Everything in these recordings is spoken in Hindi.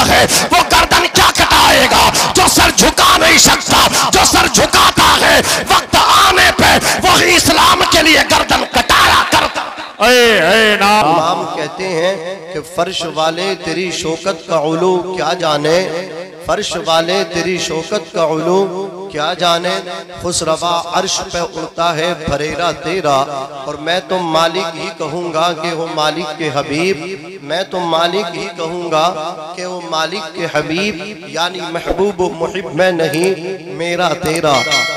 है वो गर्दन क्या कटाएगा? जो सर झुका नहीं सकता, जो सर झुकाता है वक्त आने पे वही इस्लाम के लिए गर्दन कटाया करता। इमाम कहते हैं कि फर्श वाले तेरी शौकत का उलू क्या जाने, फर्श वाले तेरी शौकत का उलू क्या जाने, खुसरवा अर्श पे उड़ता है फरेरा तेरा। और मैं तो मालिक ही कहूँगा कि वो मालिक के हबीब, मैं तो मालिक ही कहूँगा कि वो मालिक के हबीब, यानी महबूब मुहिब मैं नहीं मेरा तेरा,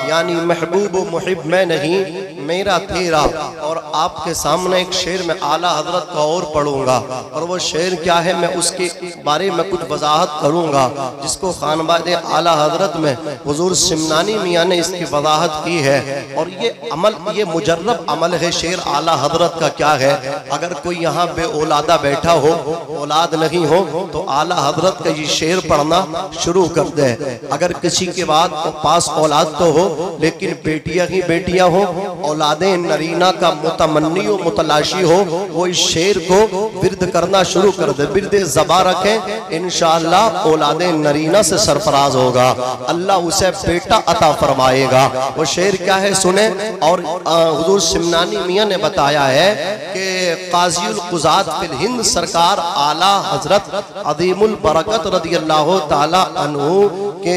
यानी महबूब मुहिब मैं नहीं मेरा तेरा। और आपके सामने एक शेर में आला हजरत का और पढ़ूंगा, और वो शेर क्या है मैं उसके बारे में कुछ वजाहत करूंगा, जिसको खानबाद आला हजरत में हुजूर सिमनानी मियाँ ने इसकी वजाहत की है। और ये अमल, ये मुजर्रब अमल है। शेर आला हजरत का क्या है? अगर कोई यहाँ बे औलादा बैठा हो, औलाद नहीं हो, तो आला हजरत का ये शेर पढ़ना शुरू कर दे। अगर किसी के बाद पास औलाद तो हो लेकिन बेटियां ही बेटियां हो, औलादे नरीना का मुतमन्नी हो, मुतलाशी हो, वो इस शेर को विर्द करना शुरू कर दे। विर्द ज़बा रखें, इंशाअल्लाह औलादे नरीना से सरफराज होगा, अल्लाह उसे बेटा अता फरमाएगा। वो शेर क्या है सुने। और हुजूर सिमनानी मियाँ ने बताया है कि काज़ीउल क़ुज़ात फिल हिंद सरकार आला हजरत अदीमुल बरकत रदियल्लाहु ताला अन्हु के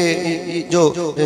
जो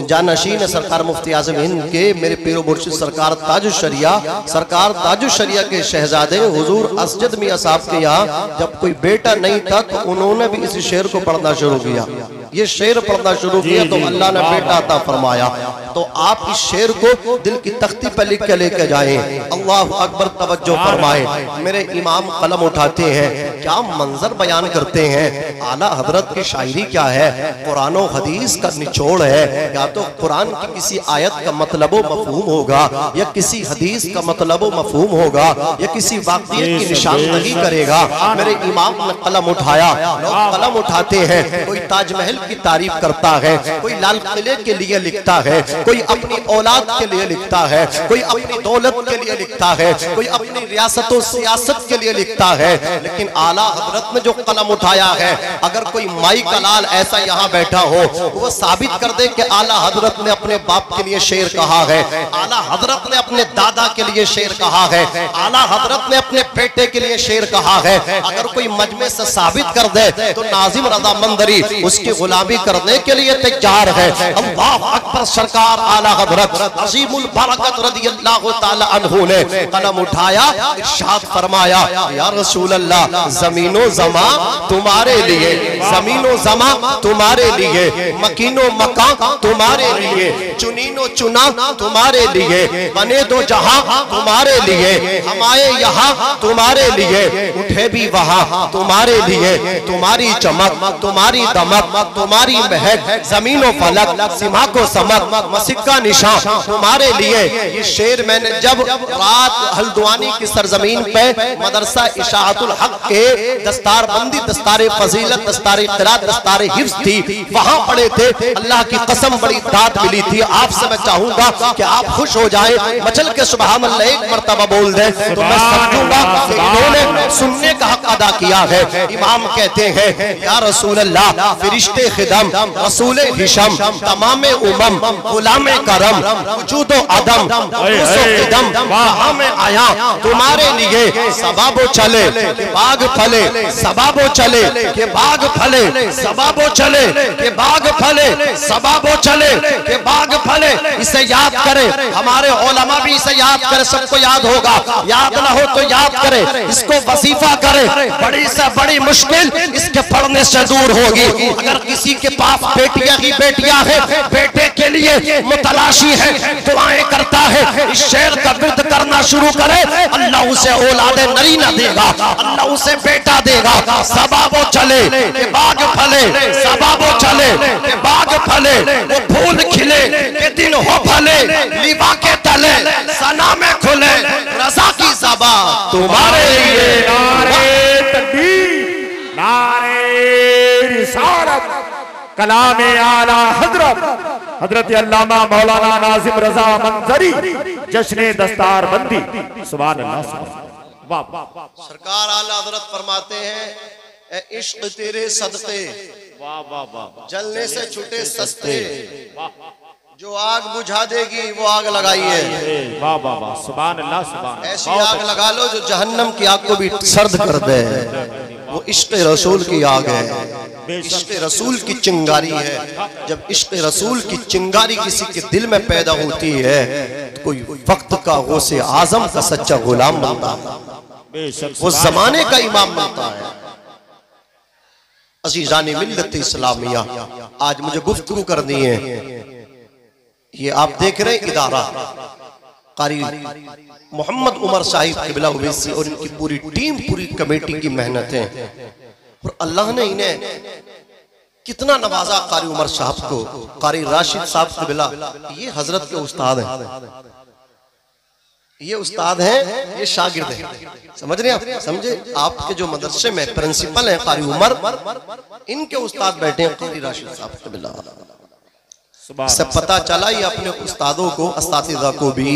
जानशीन सरकार मुफ्ती आज़म हिंद के मेरे पीरो मुर्शिद सरकार ताजुश शरिया, सरकार ताजुश शरिया के शहजादे हुजूर असजद मियाँ साहब के यहाँ जब कोई बेटा नहीं था तो उन्होंने भी इस शेर को पढ़ना शुरू किया। ये शेर पढ़ना शुरू किया तो अल्लाह ने बेटा अता फरमाया। तो आप इस शेर को दिल की तख्ती पर लिख के लेके जाएं। अल्लाह अकबर, तवज्जो फरमाएं। मेरे इमाम कलम उठाते हैं, क्या मंजर बयान करते हैं। आला हजरत की शायरी क्या है? कुरान और हदीस का निचोड़ है। या तो कुरान की किसी आयत का मतलब मफहूम होगा, या किसी हदीस का मतलब मफहूम होगा, या किसी वाक़ियत की निशानदही करेगा। मेरे इमाम ने कलम उठाया, लोग कलम उठाते हैं। कोई ताजमहल की तारीफ करता है, कोई लाल किले के लिए लिखता है, कोई अपनी औलाद के लिए लिखता है, कोई अपनी दौलत के लिए लिखता है, कोई अपनी रियासत और सियासत के लिए लिखता है। लेकिन आला हजरत ने जो कलम उठाया है, अगर कोई माई का लाल ऐसा यहाँ बैठा हो वो साबित कर दे कि आला हजरत ने अपने बाप के लिए शेर कहा है, आला हजरत ने अपने दादा के लिए शेर कहा है, आला हजरत ने अपने बेटे के लिए शेर कहा है। अगर कोई मजमे से साबित कर दे तो नाजिम रज़ा मंदरी उसकी गुलामी करने के लिए तैयार है। अल्लाह अकबर। सरकार आला हजरत अज़ीमुल बरकत रज़ियल्लाहु ताला अन्हु ने कलम उठाया, इरशाद फरमाया, या रसूल अल्लाह, ज़मीनो ज़मा तुम्हारे लिए, ज़मीनो ज़मा तुम्हारे लिए, मकीनो मकान तुम्हारे लिए, चुनीनो चुना तुम्हारे लिए, बने दो जहां तुम्हारे लिए, हम आए यहाँ तुम्हारे लिए, उठे भी वहां तुम्हारे लिए। तुम्हारी चमक, तुम्हारी दमक, तुम्हारी महक, जमीनो फलक, सिमा को समक, मसिक्का निशान तुम्हारे लिए। ये शेर मैंने जब रात हल्द्वानी की सरजमीन पे मदरसा इशाअतुल हक के दस्तारबंदी, दस्तारे फजीलत, दस्तारे क़िराअत, दस्तारे हिफ्ज़ थी, वहां पढ़े थे। अल्लाह की कसम बड़ी दात मिली थी। आपसे मैं चाहूंगा कि आप खुश हो जाए, मचल के सुभान अल्लाह एक मर्तबा बोल दे तो मैं समझूंगा कि इन्होंने सुनने का हक अदा किया है। इमाम कहते हैं, या रसूल अल्लाह, फिरिश्ते खिदम, रसूल हिशम, तमामे उमम, गुलामे करम, वजूदो अदम, कदम, वहां में आया तुम्हारे लिए। सबाबो चले के बाग फले, सबाबो चले के बाग फले, सबाबो चले के बाग फले, सबाबो चले के बाग फले। इसे याद करें, हमारे उलमा भी इसे याद करें, सबको याद होगा। याद ना हो तो याद करें, इसको वजीफा करें। बड़ी से बड़ी मुश्किल इसके पढ़ने से दूर होगी। अगर किसी के पास बेटियां ही बेटियां हैं, बेटे के लिए मुतलाशी है, दुआएं करता है, इस शेर का विर्द करना शुरू करे, अल्लाह उसे औलादे नरीना देगा, अल्लाह उसे बेटा देगा। सबाबो चले के बाग फले, सबाबो चले के बाग फले, वो फूल खिले के दिन हो फले, लिबा के तले सना में खुले, रज़ा की ज़बा तुम्हारे लिए। नारे तकबीर, नारे रिसालत, कलामे आला हजरत हजरत अल्लामा मौलाना नाजिम रजा मंजरी, जश्ने दस्तारबंदी। सुभान अल्लाह। सरकार आला हजरत फरमाते हैं, ए इश्क तेरे सदके वाह वाह वाह, जलने से छूटे सस्ते, जो आग बुझा देगी वो आग लगाइए। वाह वाह वाह, सुभान अल्लाह सुभान। ऐसी आग लगा लो जो जहन्नम की आग को भी सर्द कर दे। वो इश्क रसूल की आग है, इश्क रसूल की चिंगारी है। जब इश्क रसूल की चिंगारी किसी के दिल में पैदा होती है तो कोई वक्त का गौसे आजम का सच्चा गुलाम बनता है, वो जमाने का इमाम बनता है। अजीजानी मिल्लत इस्लामिया, आज मुझे गुफ्तगू करनी है। ये आप देख रहे हैं इदारा कारी मोहम्मद उमर साहिब क़िबला उवैसी और इनकी पूरी टीम, पूरी कमेटी की मेहनतें, और अल्लाह ने इन्हें कितना नवाजा। कारी उमर साहब को, कारी राशिद साहब क़िबला, ये हजरत के उस्ताद हैं, ये उस्ताद हैं, ये शागिर्द हैं। समझ रहे हैं आप? समझे? आपके जो मदरसे में प्रिंसिपल हैं कारी उमर, इनके उस्ताद बैठे हैं कारी राशिद साहब क़िबला। सब पता चला ये अपने उस्तादों को, अस्तातिज़ा को भी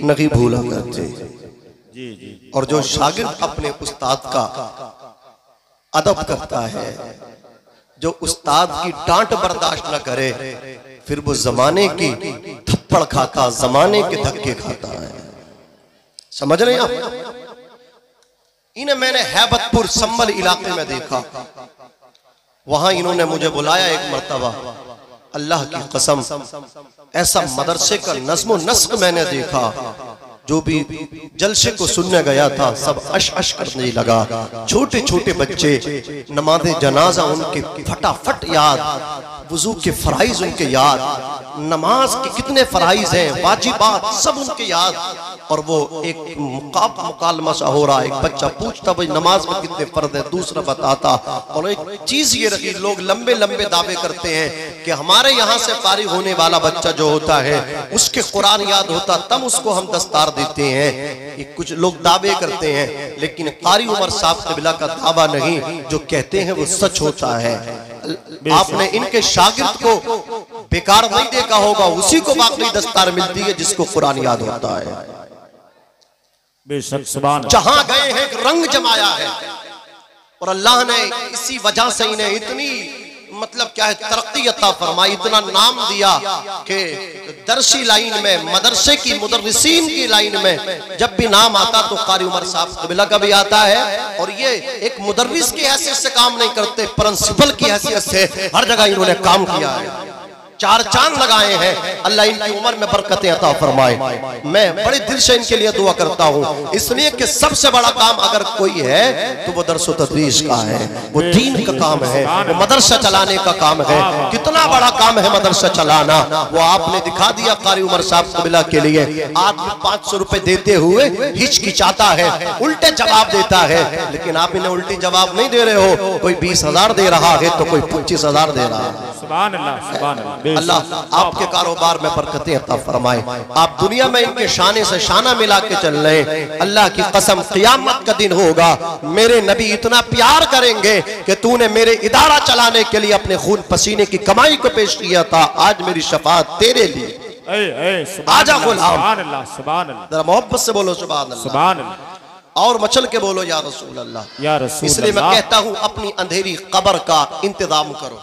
नहीं भूला करते। और जो शागिर्द अपने उस्ताद का अदब करता है, जो उस्ताद की डांट बर्दाश्त न करे, फिर वो जमाने की थप्पड़ खाता, जमाने के धक्के खाता है। समझ रहे हैं आप? इन्हें मैंने हैबतपुर संभल इलाके में देखा, वहां इन्होंने मुझे बुलाया एक मर्तबा। अल्लाह की कसम, ऐसा मदरसे का नज़्म नस्क मैंने देखा। जो भी जलसे को सुनने गया था सब अश अश करने लगा। छोटे छोटे बच्चे, नमाज़े जनाजा उनके फटाफट याद, वुज़ू के फराइज उनके याद, नमाज के कितने फराइज हैं, वाजिबात सब उनके याद। और वो एक मुकालमा सा हो रहा है, एक बच्चा पूछता भाई नमाज में कितने फर्ज है, दूसरा बताता। और एक चीज ये रही, लोग लंबे लंबे दावे करते हैं कि हमारे यहाँ से फारिग होने वाला बच्चा जो होता है उसके कुरान याद होता, तब उसको हम दस्तार देते हैं। ये कुछ लोग दावे करते हैं, लेकिन कारी उमर साहब क़िबला का दावा नहीं, जो कहते हैं वो सच होता है। आपने इनके शागिर्द को बेकार नहीं देखा होगा, उसी को बाकी दस्तार मिलती है जिसको कुरान याद होता है। जहां गए हैं रंग जमाया है, और अल्लाह ने इसी वजह से इन्हें इतनी मतलब क्या है तरक्की अता फरमाई, इतना नाम दिया कि दरसी लाइन में, मदरसे की मुदर्रिसीन की लाइन में जब भी नाम आता तो कारी उमर साहब क़िबला का भी आता है। और ये एक मुदर्रिस की हैसियत से काम नहीं करते, प्रिंसिपल की हैसियत से हर जगह इन्होंने काम किया है, चार चांद लगाए हैं। अल्लाह इनकी उम्र में बरकतें अता फरमाए। मैं बड़े दिल से इनके लिए दुआ करता हूँ, इसलिए कि सबसे बड़ा काम अगर कोई है तो वो दर्स व तदरीस का है, वो दीन का काम है, वो मदरसा चलाने का काम है। कितना बड़ा काम है मदरसा चलाना, वो आपने दिखा दिया कारी उमर साहब क़िबला के लिए। आदमी 500 रुपए देते हुए हिचकिचाता है, उल्टे जवाब देता है, लेकिन आप इन्हें उल्टी जवाब नहीं दे रहे हो। कोई 20,000 दे रहा है तो कोई 25,000 दे रहा है। सुभान अल्लाह, सुभान अल्लाह। अल्लाह आपके कारोबार में बरकतें अता फरमाए। आप दुनिया में इनके शाने से शाना मिला के चल रहे हैं। अल्लाह की कसम क़यामत का दिन होगा, मेरे नबी इतना प्यार करेंगे कि तूने मेरे इदारा चलाने के लिए अपने खून पसीने की कमाई को पेश किया था, आज मेरी शफाअत तेरे लिए। आजा गुलाम, जरा मोहब्बत से बोलो सुभान अल्लाह, सुभान अल्लाह। और मचल के बोलो या रसूल अल्लाह, या रसूल। इसलिए मैं कहता हूँ अपनी अंधेरी कब्र का इंतजाम करो।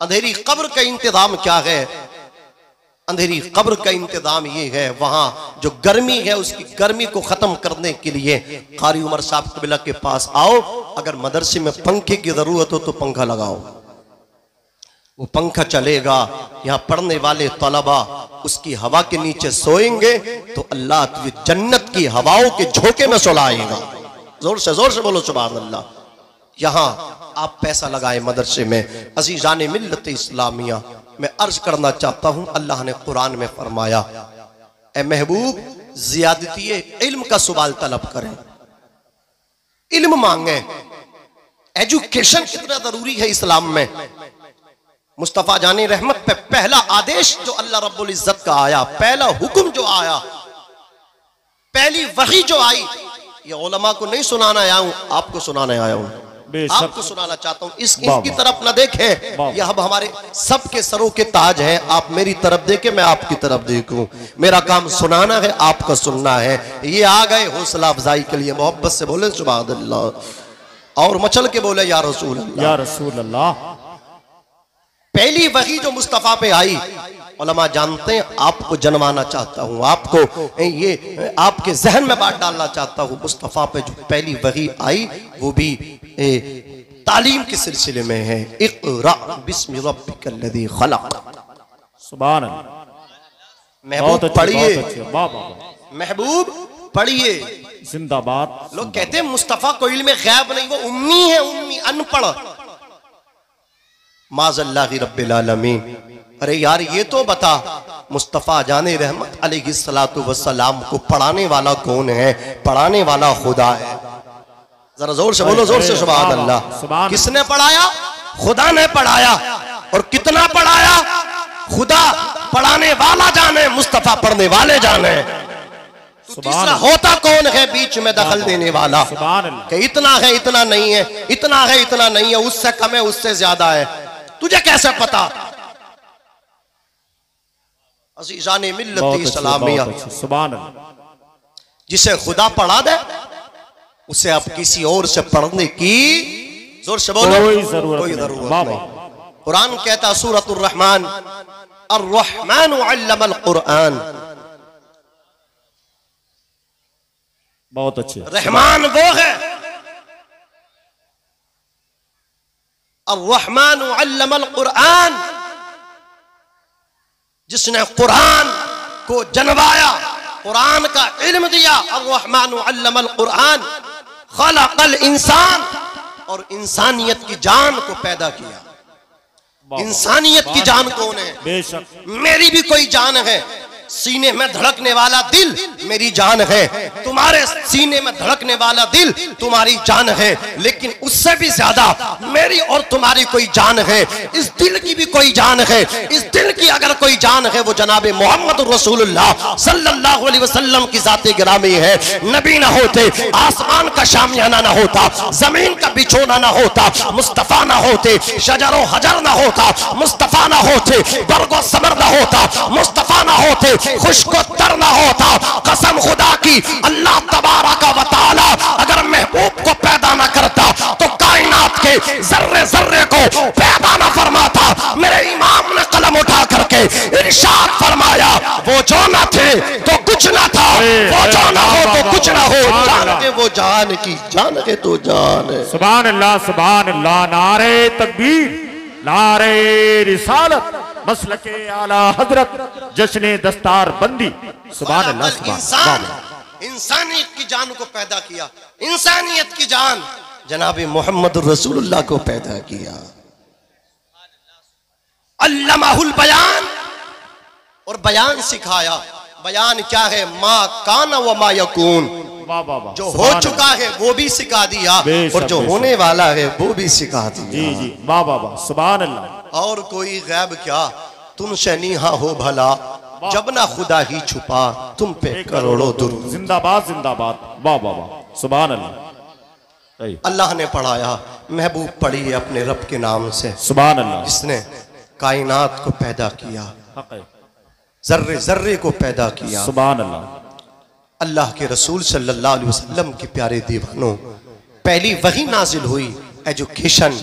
अंधेरी कब्र का इंतजाम क्या है? अंधेरी कब्र का इंतजाम ये है, वहां जो गर्मी है उसकी गर्मी को खत्म करने के लिए कारी उमर साहब क़िबला के पास आओ। अगर मदरसे में पंखे की जरूरत हो तो पंखा लगाओ, वो पंखा चलेगा। यहाँ पढ़ने वाले तलबा उसकी हवा के नीचे सोएंगे तो अल्लाह तुझे जन्नत की हवाओं के झोंके में सुलाएगा। जोर से बोलो सुभान अल्लाह। यहाँ आप पैसा लगाए मदरसे में। अजीजाने मिल्लत इस्लामिया, मैं अर्ज करना चाहता हूँ, अल्लाह ने कुरान में फरमाया, ए महबूब ज़ियादती इल्म का सवाल तलब करें, इल्म मांगे। एजुकेशन कितना जरूरी है इस्लाम में। मुस्तफ़ा जानी रहमत पे पहला आदेश जो अल्लाह रब्बुल इज्जत का आया, पहला हुक्म जो आया, पहली वही जो आई, ये उलमा को नहीं सुनाना आया हूं, आपको सुनाने आया हूं, आपको सुनाना चाहता हूं। इनकी तरफ न देखें, यह अब हमारे सबके सरों के ताज हैं। आप मेरी तरफ देखें, मैं आपकी तरफ देखूं। मेरा काम सुनाना है, आपका सुनना है। ये आ गए हौसला अफजाई के लिए, मोहब्बत से बोले सुभान अल्लाह, और मचल के बोले या रसूल अल्लाह, या रसूल अल्लाह। पहली वही जो मुस्तफ़ा पे आई, उलमा जानते हैं, आपको जनवाना चाहता हूँ, आपको ये आपके जहन में बात डालना चाहता हूँ। मुस्तफ़ा पे जो पहली वही आई वो भी तालीम के सिलसिले में है। इक़रा बिस्मि रब्बिकल्लज़ी खलक़। सुभान अल्लाह। महबूब पढ़िए, बाबा महबूब पढ़िए। जिंदाबाद। लोग कहते हैं मुस्तफ़ा को इल्म गैब नहीं, वो उम्मी है, उम्मी, अनपढ़। माज़ल्लाहि रब्बिल आलमीन। अरे यार ये तो बता, मुस्तफ़ा जाने रहमत अलैहिस्सलातु वस्सलाम को पढ़ाने वाला कौन है? पढ़ाने वाला खुदा है। जरा जोर से बोलो, जोर से सुभान अल्लाह। किसने पढ़ाया? खुदा ने पढ़ाया। और कितना पढ़ाया? खुदा पढ़ाने वाला जाने, मुस्तफ़ा पढ़ने वाले जाने। तो तीसरा होता कौन है बीच में दखल देने वाला? कि इतना है, इतना नहीं है, इतना है, इतना नहीं है, उससे कम है, उससे ज्यादा है, तुझे कैसे पता? अज़ीज़ाने मिल्लत इस्लामिया, सुभान अल्लाह। जिसे खुदा पढ़ा दे उसे अब किसी और से पढ़ने की, जोर से बोलो, कोई जरूरत नहीं। कुरान कहता सूरतुर रहमान, अर्रहमान अल्लमल कुरान। बहुत अच्छे। रहमान वो है, अर्रहमान अल्लमल कुरान, जिसने कुरान को जनवाया, कुरान का इल्म दिया। अर्रहमान अल्लमल कुरान खलक़ल इंसान, और इंसानियत की जान को पैदा किया। इंसानियत की जान कौन है? बेशक मेरी भी कोई जान है। सीने में धड़कने वाला दिल मेरी जान है, तुम्हारे सीने में धड़कने वाला दिल तुम्हारी जान है, लेकिन उससे भी ज्यादा मेरी और तुम्हारी कोई जान है। इस दिल की भी कोई जान है। इस दिल की अगर कोई जान है वो जनाबे मोहम्मद रसूलुल्लाह सल्लल्लाहु अलैहि वसल्लम की जाते गिरामी है। नबी ना होते, आसमान का शामियाना ना होता, जमीन का बिछोना ना होता, मुस्तफा ना होते, शजरो हजर ना होता, मुस्तफा ना होते, बरगो समर ना होता, मुस्तफा ना होते, खुशको तर ना होता। कसम खुदा की, अल्लाह तबारक व तआला अगर महबूब को पैदा ना करता तो कायनात के जर्रे जर्रे को पैदा ना फरमाता। मेरे इमाम ने कलम उठा करके इरशाद फरमाया, वो जो ना थे तो कुछ ना था, वो जो ना हो तो कुछ ना हो। जान के वो जान की, जान के तो जान है। सुभान अल्लाह, सुभान अल्लाह। नारे तकबीर, नारे रिसालत, मसलके आला हजरत, जश्ने दस्तार बंदी। सुभान अल्लाह, सुभान अल्लाह। इंसानियत की जान को पैदा किया, इंसानियत की जान जनाबे मोहम्मद रसूलुल्लाह को पैदा किया। अल्लमाहुल बयान, और बयान सिखाया। बयान क्या है? मा काना व मा यकून, जो हो चुका है वो भी सिखा दिया, और जो होने वाला है वो भी सिखा दिया। जी जी, वाह वाह वाह, सुभान अल्लाह। और कोई गैब क्या तुमसे नीहा हो भला, जब ना खुदा ही छुपा तुम पे करोड़ों दुरूद। जिंदाबाद जिंदाबाद, वाह वाह वाह, सुभान अल्लाह। अल्लाह ने पढ़ाया, महबूब पढ़ी अपने रब के नाम से। सुभान अल्लाह। जिसने कायनात को पैदा किया, जर्रे जर्रे को पैदा किया। सुभान अल्लाह। अल्लाह के रसूल सल्लल्लाहु अलैहि वसल्लम के प्यारे दीवानों, पहली वही नाजिल हुई, एजुकेशन,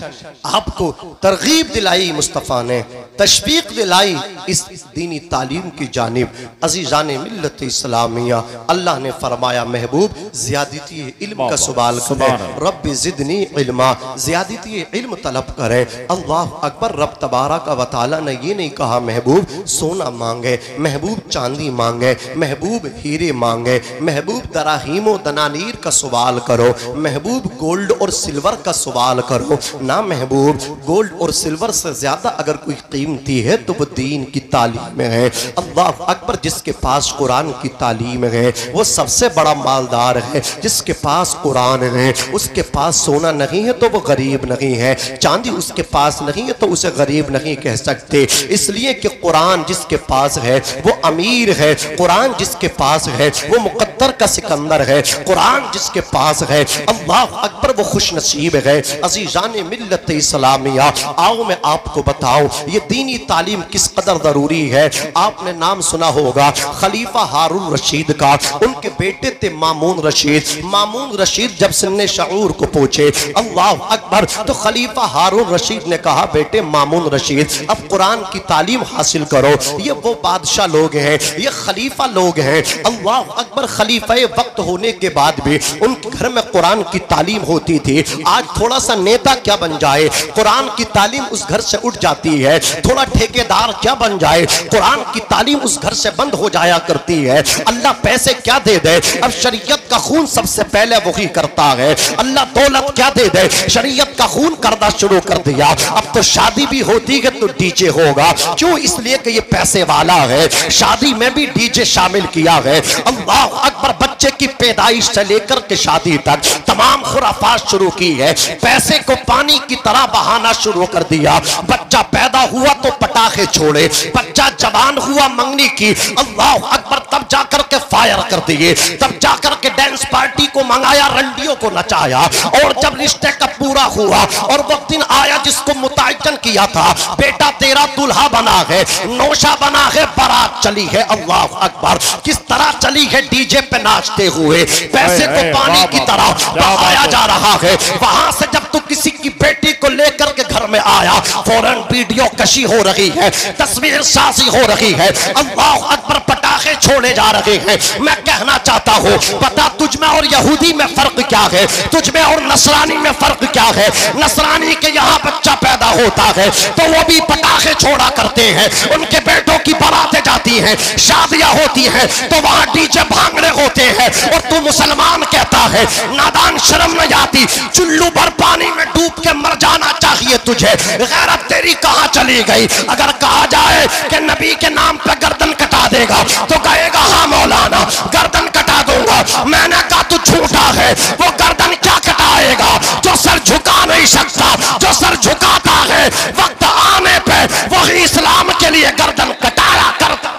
आपको तरगीब दिलाई, मुस्तफ़ा ने तशवीक दिलाई इस दीनी तालीम की जानिब। अज़ीज़ाने मिल्लत इस्लामिया, अल्लाह ने फरमाया महबूब ज़्यादती इल्म का सवाल करें, रब्बि ज़िदनी इल्मा, ज़्यादती इल्म तलब करें। अल्लाह अकबर। रब तबारक व तआला ने ये नहीं कहा महबूब सोना मांगे, महबूब चांदी मांगे, महबूब हीरे मांगे, महबूब दराहीमो दनानीर का सवाल करो, महबूब गोल्ड और सिल्वर का सवाल करो ना। महबूब गोल्ड और सिल्वर से ज्यादा अगर कोई कीमती है तो वो दीन की तालीम में है। अल्लाह अकबर। जिसके पास कुरान की तालीम है वो सबसे बड़ा मालदार है। जिसके पास कुरान है उसके पास सोना नहीं है तो वो गरीब नहीं है, चांदी उसके पास नहीं है तो उसे गरीब नहीं कह सकते, इसलिए कि कुरान जिसके पास है वो अमीर है, कुरान जिसके पास है वो मुकद्दर का सिकंदर है, कुरान जिसके पास है अल्लाह अकबर वो खुश नसीब है। अजीजान मिल्लत इस्लामिया, आओ मैं आपको बताऊं ये दीनी तालीम किस कदर जरूरी है। आपने नाम सुना होगा खलीफा हारून रशीद का, उनके बेटे थे मामून रशीद। मामून रशीद जब सिन्ने शऊर को पूछे अल्लाह अकबर, तो खलीफा हारून रशीद ने कहा बेटे मामून रशीद अब कुरान की तालीम हासिल करो। ये वो बादशाह लोग हैं, ये खलीफा लोग हैं, अल्लाह अकबर खलीफा वक्त होने के बाद भी उनके घर में कुरान की तालीम होती थी। आज थोड़ा सा नेता क्या बन जाए कुरान की तालीम उस घर से उठ जाती है, थोड़ा ठेकेदार क्या बन जाए कुरान की तालीम उस घर से बंद हो जाया करती है। अल्लाह पैसे क्या दे दे, अब शरीयत का खून सबसे पहले वही करता है। अल्लाह दौलत क्या दे दे, शरीयत का खून करना शुरू कर दिया। अब तो शादी भी होती है तो डीजे होगा, क्यों? इसलिए कि ये पैसे वाला है। शादी में भी डीजे शामिल किया है। अल्लाह अकबर, बच्चे की पैदाइश से लेकर के शादी तक तमाम खुराफात शुरू की है। पैसे को पानी की तरह बहाना शुरू कर दिया। बच्चा पैदा हुआ तो पटाखे छोड़े, बच्चा जवान हुआ मंगनी की, अल्लाह अकबर, तब जाकर के फायर कर दिए, तब जाकर के डांस पार्टी को मंगाया, रंडियों को नचाया। और जब रिश्ते का पूरा हुआ और वो दिन आया जिसको मुतय्यन किया था, बेटा तेरा दूल्हा बना है, नौशा बना है, बारात चली है। अल्लाह अकबर, किस तरह चली है, डीजे पे नाचते हुए, पैसे को पानी की तरह बहाया जा रहा है। वहां से जब तू किसी की बेटी को लेकर के घर में आया, फौरन वीडियो कशी हो रही है, तस्वीर साजी हो रही है, अल्लाह अकबर, पटाखे छोड़े जा रहे हैं। मैं कहना चाहता हूँ, पता तुझ में और यहूदी में फर्क क्या है, तुझ में और नसरानी में फर्क क्या है? नसरानी के यहाँ बच्चा पैदा होता है तो वो भी पटाखे छोड़ा करते हैं, उनके बेटों की बारातें जाती हैं, शादियां होती हैं तो वहां डीजे भांगड़े होते हैं। और तू मुसलमान कहता है, नादान, शर्म नहीं आती? चुल्लू भर पानी में डूब के मर जाना चाहिए तुझे, गैरत तेरी कहां चली गई? अगर कहा जाए कि नबी के नाम पे गर्दन कटा देगा तो कहेगा हाँ मौलाना गर्दन कटा दूंगा। मैंने कहा तू झूठा है, वो गर्दन क्या कटाएगा जो सर झुका नहीं सकता? जो सर झुकाता है वक्त आने पे वही इस्लाम के लिए गर्दन कटाया करता।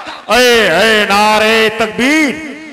नारे तकबीर,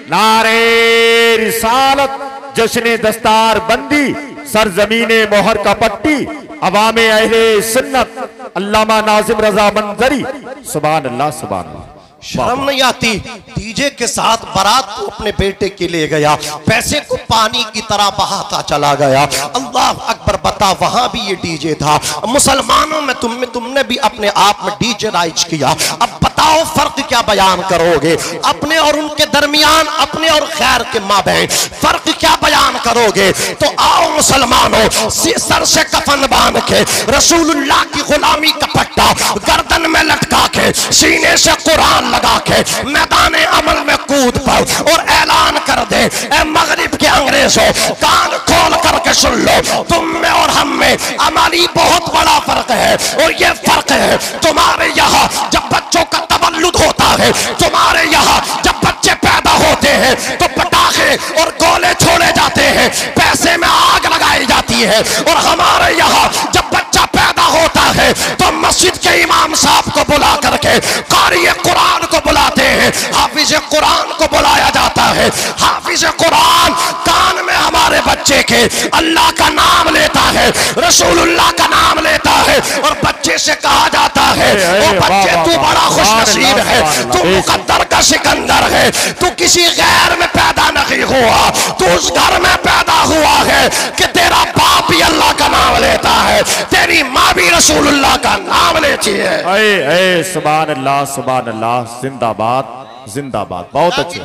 नारे रिसालत, जश्न दस्तार बंदी, सरजमीने मोहर का पट्टी, अवामे अहले सुन्नत, अल्लामा नाजिम रजा मंजरी, सुभान अल्लाह सुभान अल्लाह। शर्म नहीं आती? डीजे के साथ बारात को अपने बेटे के ले गया, पैसे को पानी की तरह बहाता चला गया। अल्लाह अकबर, बता वहां भी ये डीजे था। मुसलमानों में तुमने भी अपने आप में डीजे राइज किया। अब बताओ फर्क क्या बयान करोगे अपने और उनके दरमियान, अपने और खैर के माबैन फर्क क्या बयान करोगे? तो आओ मुसलमानों, सर से कफन बांध के, रसूलुल्लाह की गुलामी का पट्टा गर्दन में लटका के, सीने से कुरान लगा के मैदान अमल में कूद पर और ऐलान कर दे, ए मगरिब के अंग्रेजों, कान खोल करके सुन लो, तुम में और हम में अमली बहुत बड़ा फर्क है। और ये फर्क है, तुम्हारे यहाँ जब बच्चों का तवल्लुद होता है, तुम्हारे यहाँ जब बच्चे पैदा होते हैं तो पटाखे और गोले छोड़े जाते हैं, पैसे में आग लगाई जाती है। और हमारे यहाँ जब बच्चा पैदा होता है तो मस्जिद के इमाम साहब को बुला करके कारी कुरान को बुलाते हैं, हाफिज कुरान को बुलाया जाता है। हाफिज कुरान कान में हमारे बच्चे के अल्लाह का नाम लेता है, रसूलुल्लाह का नाम लेता है, और बच्चे से कहा जाता है, ओ बच्चे तू बड़ा खुश नसीब है, तू मुकद्दर का सिकंदर है, तू किसी गैर में पैदा नहीं हुआ, तू उस घर में पैदा हुआ है कि तेरा बाप भी अल्लाह का नाम लेता है, तेरी माँ भी रसूलुल्लाह का नाम लेती है। सुभान अल्लाह सुभान अल्लाह, जिंदाबाद जिंदाबाद। बहुत अच्छे,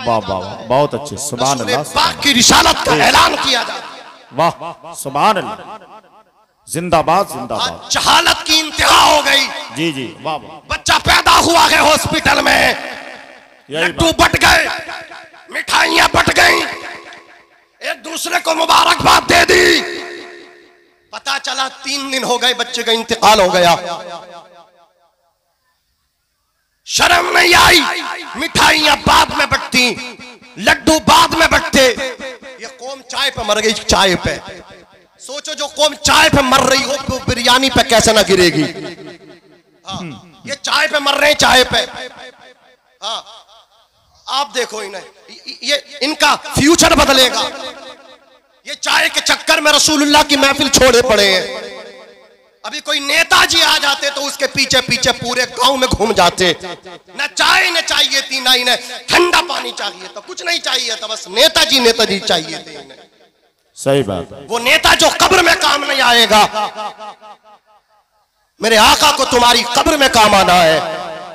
वाह वाह, बहुत अच्छे, सुभान अल्लाह। पाक की रिसालत का ऐलान किया जाता, वाह सुभान अल्लाह, जिंदाबाद जिंदाबाद। जहालत की इंतहा हो गई। जी जी, वाह वाह। बच्चा पैदा हुआ है हॉस्पिटल में, लड्डू बट गए, मिठाइयां बट गई, एक दूसरे को मुबारकबाद दे दी, पता चला 3 दिन हो गए बच्चे का इंतकाल हो गया। शर्म नहीं आई? मिठाइयां बाद में बटती, लड्डू बाद में बटते। ये कौम चाय पे मर गई, चाय पे। सोचो जो कौम चाय पे मर रही हो तो बिरयानी पे कैसे ना गिरेगी। ये चाय पे मर रहे हैं, चाय पे। हाँ, आप देखो इन्हें, ये इनका फ्यूचर बदलेगा। ये चाय के चक्कर में रसूलुल्लाह की महफिल छोड़े पड़े हैं। अभी कोई नेताजी आ जाते तो उसके पीछे पीछे पूरे गांव में घूम जाते। न चाय न चाहिए थी, ना इन्हें ठंडा पानी चाहिए था, कुछ नहीं चाहिए था, बस नेताजी नेताजी चाहिए थे इन्हें। सही बात। वो नेता जो कब्र में काम नहीं आएगा, मेरे आका को तुम्हारी कब्र में काम आना है,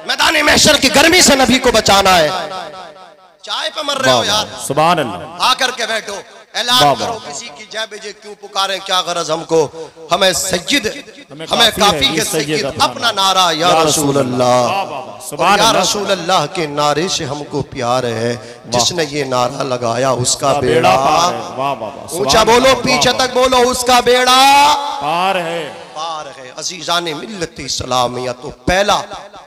मैदान महशर की गर्मी से नबी को बचाना है। चाय पे मर रहे हो यार, सुभान अल्लाह। आकर के बैठो, ऐलान करो किसी की जय बेजे क्यों पुकारे, क्या गरज हमको, हमें सज्जिद, हमें काफी के सज्जिद अपना नारा या रसूल अल्लाह। या रसूल अल्लाह के नारे से हमको प्यार है, जिसने ये नारा लगाया उसका बेड़ा ऊंचा बोलो, पीछे तक बोलो, उसका बेड़ा पार है, पार है। अजीजाने मिल्लत इस्लामिया, तो पहला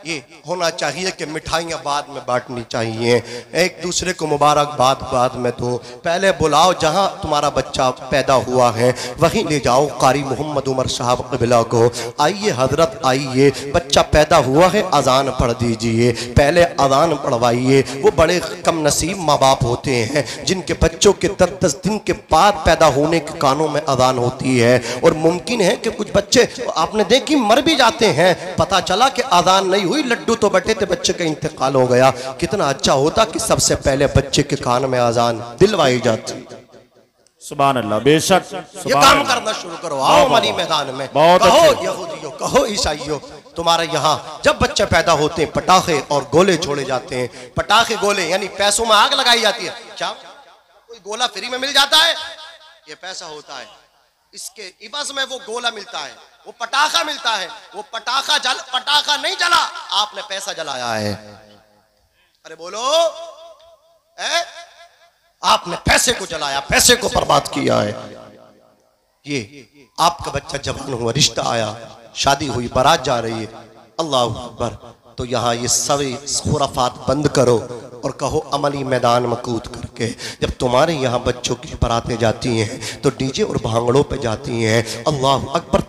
ये होना चाहिए कि मिठाइयाँ बाद में बांटनी चाहिए, एक दूसरे को मुबारकबाद बाद में दो। पहले बुलाओ, जहाँ तुम्हारा बच्चा पैदा हुआ है वहीं ले जाओ कारी मोहम्मद उमर साहब क़िबला को, आइए हजरत आइए, बच्चा पैदा हुआ है, अजान पढ़ दीजिए, पहले अजान पढ़वाइए। वो बड़े कम नसीब माँ बाप होते हैं जिनके बच्चों के 10 दिन के बाद पैदा होने के कानों में अजान होती है, और मुमकिन है कि कुछ बच्चे आपने देखी मर भी जाते हैं, पता चला कि अजान नहीं हुई, लड्डू तो बटे थे, बच्चे का इंतकाल हो गया। कितना अच्छा होता कि सबसे पहले बच्चे के कान में अजान दिलवाई जाती। सुभान अल्लाह, बेशक। ये काम करना शुरू करो, आओ हमारी मैदान में, कहो यहूदियों, कहो ईसाइयों, तुम्हारे यहाँ जब बच्चे पैदा होते हैं पटाखे और गोले छोड़े जाते हैं। पटाखे गोले यानी पैसों में आग लगाई जाती है। क्या कोई गोला फ्री में मिल जाता है? ये पैसा होता है, इसके इवज में वो गोला मिलता है, वो पटाखा मिलता है। वो पटाखा नहीं जला, आपने पैसा जलाया है। अरे बोलो, आपने पैसे को जलाया, पैसे को बर्बाद किया है। ये आपका बच्चा जवान हुआ, रिश्ता आया, शादी हुई, बारात जा रही है, अल्लाह अकबर, तो यहाँ ये सभी खुराफात बंद करो और कहो अमली मैदान में कूद करके। जब तुम्हारे यहाँ बच्चों की बारातें जाती हैं तो डीजे और भांगड़ों पे जाती हैं, अल्लाह अकबर,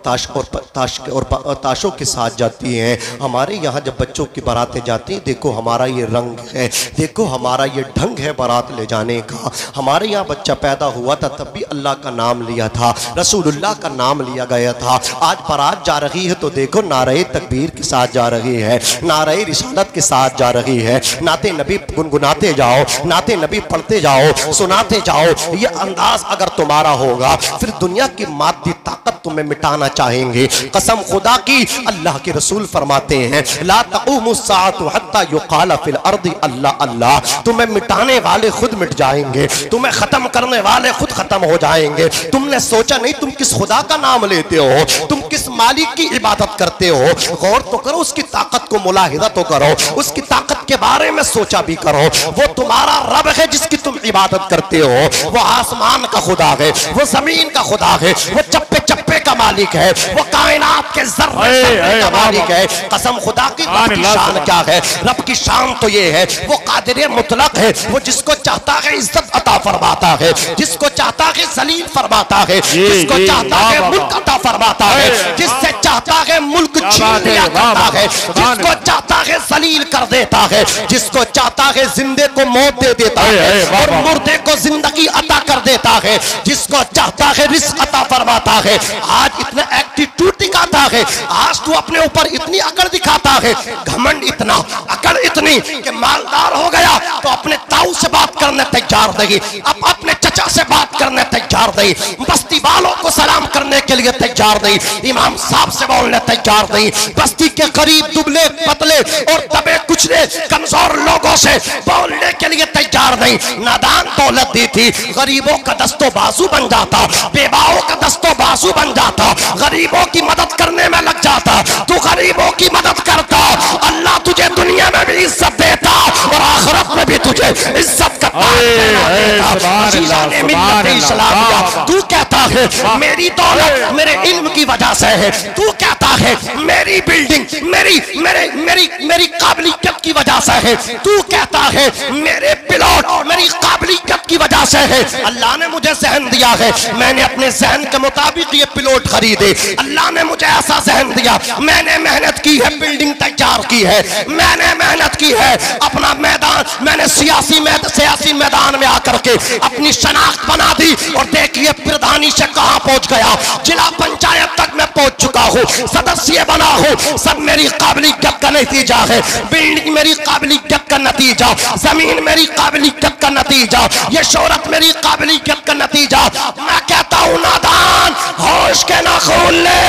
ताशों के साथ जाती हैं। हमारे यहाँ जब बच्चों की बारातें जाती हैं, देखो हमारा ये रंग है, देखो हमारा ये ढंग है बारात ले जाने का। हमारे यहाँ बच्चा पैदा हुआ था तब भी अल्लाह का नाम लिया था, रसूलुल्लाह का नाम लिया गया था। आज बारात जा रही है तो देखो नारे तकबीर के साथ जा रही है, नारे रिसालत के साथ जा रही है, नाते नबी गुनगुनाते जाओ, नाते नबी पढ़ते जाओ, सुनाते जाओ। ये अंदाज अगर तुम्हारा होगा, फिर दुनिया की मादी ताकत तुम्हें मिटाना चाहेंगे। कसम खुदा की, अल्लाह के रसूल फरमाते हैं, ला तक़ूमुस्साअतु हत्ता युक़ाल फिल अर्दि अल्लाह अल्लाह। तुम्हें मिटाने वाले खुद मिट जाएंगे, तुम्हें खत्म करने वाले खुद खत्म हो जाएंगे। तुमने सोचा नहीं तुम किस खुदा का नाम लेते हो, तुम किस मालिक की इबादत करते हो। गौर तो करो, उसकी ताकत को मुलाहिजा तो करो, उसकी ताकत के बारे में सोचा भी करो। वो तुम्हारा रब है जिसकी तुम इबादत करते हो, वो आसमान का खुदा है, वो जमीन का खुदा है, वो चप्पे चप्पे का मालिक है, वो कायनात के ज़र्रे का मालिक है। कसम खुदा की, रब की शान क्या है? रब की शान तो ये है, वो कादिर मुतलक है, वो जिसको चाहता है इज्जत अता फरमाता है, जिसको चाहता है जलील फरमाता है, जिसको चाहता है मुल्क अता फरमाता है, जिससे चाहता है मुल्क छीन लिया करता है, जिसको चाहता है जलील कर देता है, जिसको चाहता है जिंदे को मौत दे देता है और मुर्दे को जिंदगी अता कर देता है, जिसको चाहता है रिस्क अता फरमाता है। आज इतना एटीट्यूड दिखाता है, आज तू अपने ऊपर इतनी अकड़ दिखाता है, घमंड इतना, अकड़ इतनी कि मालदार हो गया तो अपने ताऊ से बात करने तैयार नहीं, अब अपने चचा से बात करने तैयार नहीं, बस्ती वालों को सलाम करने के लिए तैयार नहीं, इमाम साहब से बोलने तैयार नहीं, बस्ती के गरीब दुबले पतले और दबे कुचले कमजोर लोगों से बोलने के लिए तैयार नहीं। नादान दौलत दी थी, गरीबों का दस्तो बाजू बन जाता, बेवाओं का दस्तो बाजू बन जाता, गरीबों की मदद करने में लग जाता। तू गरीबों की मदद करता, अल्लाह तुझे दुनिया में भी इज्जत देता और आखिरत में भी तुझे इज्जत का तू कहता है मेरी दौलत मेरे इल्म की वजह से है, तू कहता है मेरी बिल्डिंग मेरी मेरे मेरी मेरी काबिलियत की वजह से है। तू कहता है मेरे पिलॉट मेरी काबिलियत की वजह से है। अल्लाह ने मुझे जहन दिया है, मैंने अपने जहन के मुताबिक ये पिलॉट खरीदे। अल्लाह ने मुझे ऐसा जहन दिया, मैंने मेहनत की है, बिल्डिंग तैयार की है, मैंने मेहनत की है, अपना मैदान मैंने सियासी मैदान में आकर के अपनी शनाख्त बना दी। और देखिए प्रधानी से कहां पहुंच गया, जिला पंचायत तक मैं पहुंच चुका हूं, सदस्य बना हूं। सब मेरी काबिलियत का नतीजा है। बिल्डिंग मेरी काबिलियत का नतीजा, जमीन मेरी काबिलियत का नतीजा, ये शोहरत मेरी काबिलियत का नतीजा। मैं कहता हूं नादान होश के ना खोल ले,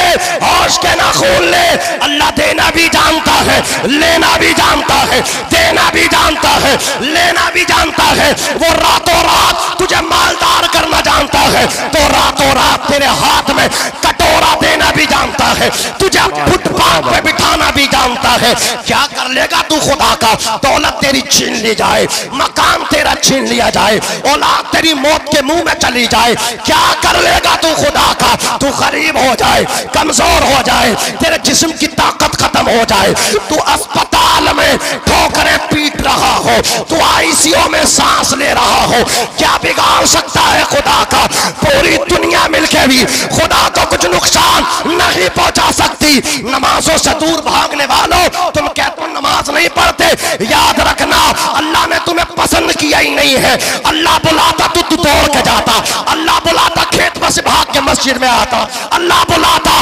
होश के ना खोल ले। अल्लाह देना भी जानता है, लेना भी जानता है, देना भी जानता है, लेना भी जानता है। वो रातों रात तुझे मालदार करना जानता है, तो रातों रात तेरे हाथ में कटोरा देना भी जानता है, तुझे फुटपाथ पे बिठाना भी जानता है। क्या कर लेगा तू खुदा का? दौलत तेरी छीन ली जाए, मकान तेरा छीन लिया जाए, औलाद तेरी मौत के मुंह में चली जाए, क्या कर लेगा तू खुदा का? तू गरीब हो जाए, कमजोर हो जाए, तेरे जिस्म की ताकत खत्म हो जाए, तू अस्पताल में ठोकरें पीट रहा हो, तू आईसीयू में सांस ले रहा हो, क्या बिगाड़ सकता है खुदा का? पूरी दुनिया मिलके भी खुदा को कुछ नुकसान नहीं पहुंचा सकती। नमाजों से दूर भागने वालों, तुम कहते हो नमाज नहीं पढ़ते, याद रखना अल्लाह ने तुम्हें पसंद किया ही नहीं है। अल्लाह बुलाता तो तू दौड़ के जाता, अल्लाह बुलाता खेत में से भाग के मस्जिद में आता, अल्लाह बुलाता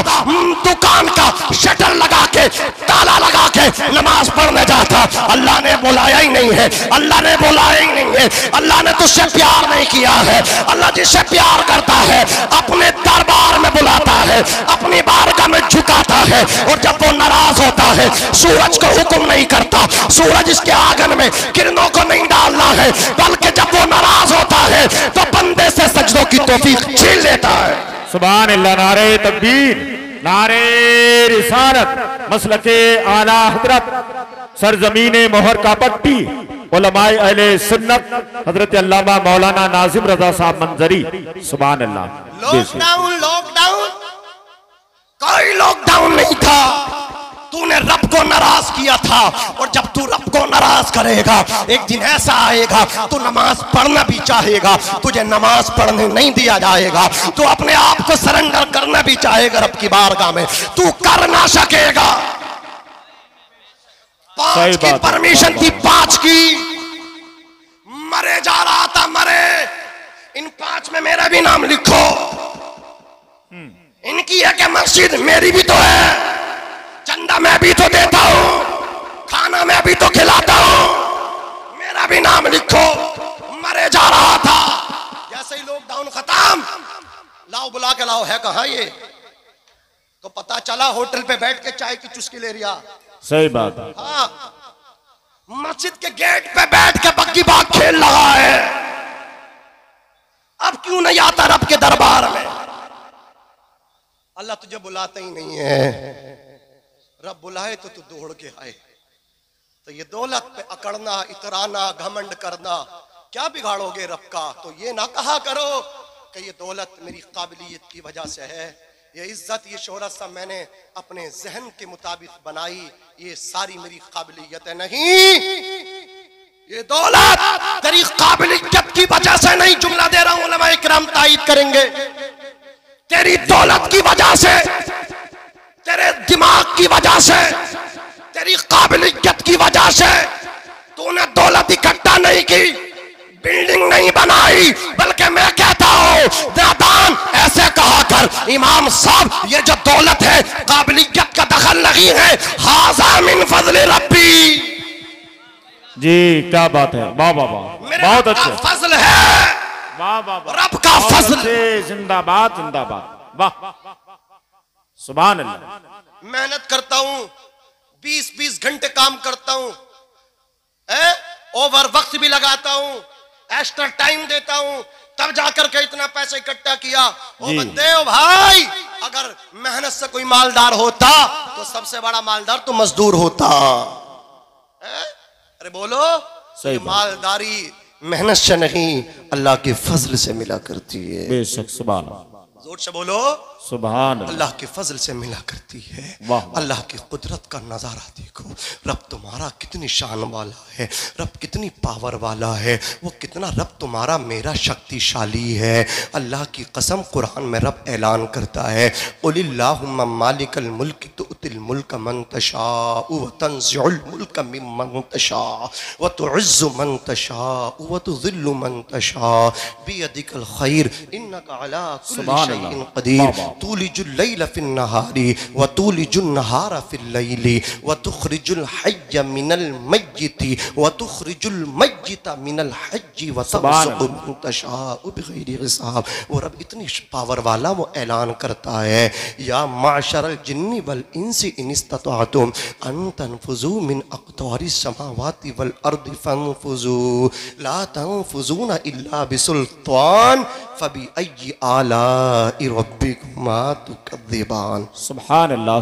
दुकान का शटर लगा के ताला लगा के नमाज पढ़ने जाता। अल्लाह ने बुलाया ही नहीं है, अल्लाह ने बुलाया ही नहीं है, अल्लाह ने तुझसे प्यार नहीं किया है। अल्लाह जिससे प्यार करता है अपने दरबार में बुलाता है, अपनी बारगाह में झुकाता है। और जब वो नाराज होता है सूरज को हुक्म नहीं करता, सूरज इसके आंगन में किरणों को नहीं डालना है, बल्कि जब वो नाराज होता है तो बंदे से सजदों की तौफीक छीन लेता है। सुभान अल्लाह। नारे तकबीर, नारे रिसालत, मसलके आला हजरत, सरजमीने मोहर का पट्टी, उलमाए अहले सुन्नत हजरत अल्लामा मौलाना नाजिम रजा साहब मंजरी। सुभान अल्लाह। लॉकडाउन लॉकडाउन कोई लॉकडाउन नहीं था, तूने रब को नाराज किया था। और जब तू रब को नाराज करेगा एक दिन ऐसा आएगा तू नमाज पढ़ना भी चाहेगा, तुझे नमाज पढ़ने नहीं दिया जाएगा, तू अपने आप को सरेंडर करना भी चाहेगा रब की बारगाह में, तू कर ना सकेगा। 5 की परमिशन थी, 5 की, मरे जा रहा था, मरे। इन 5 में मेरा भी नाम लिखो। इनकी है कि मस्जिद मेरी भी तो है, चंदा मैं भी तो देता हूं, खाना मैं भी तो खिलाता हूं, मेरा भी नाम लिखो। मरे जा रहा था, जैसे ही लॉकडाउन खत्म, लाओ बुला के लाओ, है कहां ये? तो पता चला होटल पे बैठ के चाय की चुस्की ले रिया। सही बात है। हाँ, मस्जिद के गेट पे बैठ के बग्गी बाग खेल रहा है। अब क्यों नहीं आता रब के दरबार में? अल्लाह तुझे बुलाता ही नहीं है। रब बुलाए तो तू दौड़ के आए। तो ये दौलत पे अकड़ना, इतराना, घमंड करना, क्या बिगाड़ोगे रब का? तो ये ना कहा करो कि ये दौलत मेरी काबिलियत की वजह से है, ये इज्जत, ये शोहरत सब मैंने अपने जहन के मुताबिक बनाई, ये सारी मेरी काबिलियत नहीं। ये दौलत तेरी काबिलियत की वजह से नहीं, जुमला दे रहा हूं, उलमा इकराम तायीद करेंगे। तेरी दौलत की वजह से, तेरे दिमाग की वजह से, तेरी काबिलियत की वजह से तूने दौलत इकट्ठा नहीं की, बिल्डिंग नहीं बनाई, बल्कि मैं कहता हूं नादान ऐसे कहा कर, इमाम साहब ये जो दौलत है काबिलियत का दखल नहीं है, हाज़ा मिन फज़्ल रब्बी। जी क्या बात है, वाह वाह वाह, बहुत अच्छा फजल है, वाह वाह वाह, रब का फजल। जिंदाबाद जिंदाबाद, वाह सुभान अल्लाह। मेहनत करता हूं, 20-20 घंटे काम करता हूं, ओवर वक्त भी लगाता हूं, एक्स्ट्रा टाइम देता हूं, तब जाकर के इतना पैसा इकट्ठा किया। ओ बंदे, ओ भाई, अगर मेहनत से कोई मालदार होता तो सबसे बड़ा मालदार तो मजदूर होता। अरे बोलो, सही मालदारी मेहनत से नहीं अल्लाह के फजल से मिला करती है। बेशक, सुभान जोर से बोलो सुभान अल्लाह के फजल से मिला करती है। अल्लाह की कुदरत का नज़ारा देखो। रब तुम्हारा कितनी शान वाला है, रब कितनी पावर वाला है, वो कितना रब तुम्हारा मेरा शक्तिशाली है। अल्लाह की कसम कुरान में रब ऐलान करता है कुलिल्लाहुम्मा मालिकल मुल्क तुअतिल मुल्क मन तशाउ व तंज़िउल मुल्क मिम्मन तशाउ व तुइज़्ज़ु मन तशाउ व तुज़िल्लु मन तशाउ बियदिकल खैर इन्नका अला कुल्ली शैइन कदीर तूलिजुल लैल फिन नहारी व तूलिजुन नहारा फिल लैली व तुखरिजुल हय्य मिनल मय्यिति व तुखरिजुल मय्यिता मिनल हय्यि व तर्ज़ुक़ु मन तशाउ बिग़ैरि हिसाब। वो रब इतनी पावर वाला वो ऐलान करता है या माशरल जिन्नी वल इंसी इन इस्तताअतुम अन तनफुज़ू मिन अक़तारिस समावाति वल अर्दि फनफुज़ू ला तनफुज़ूना इल्ला बिसुल्तान फबि अय्यि आलाइ रब्बिकुमा तुकज़्ज़िबान। सुभान अल्लाह।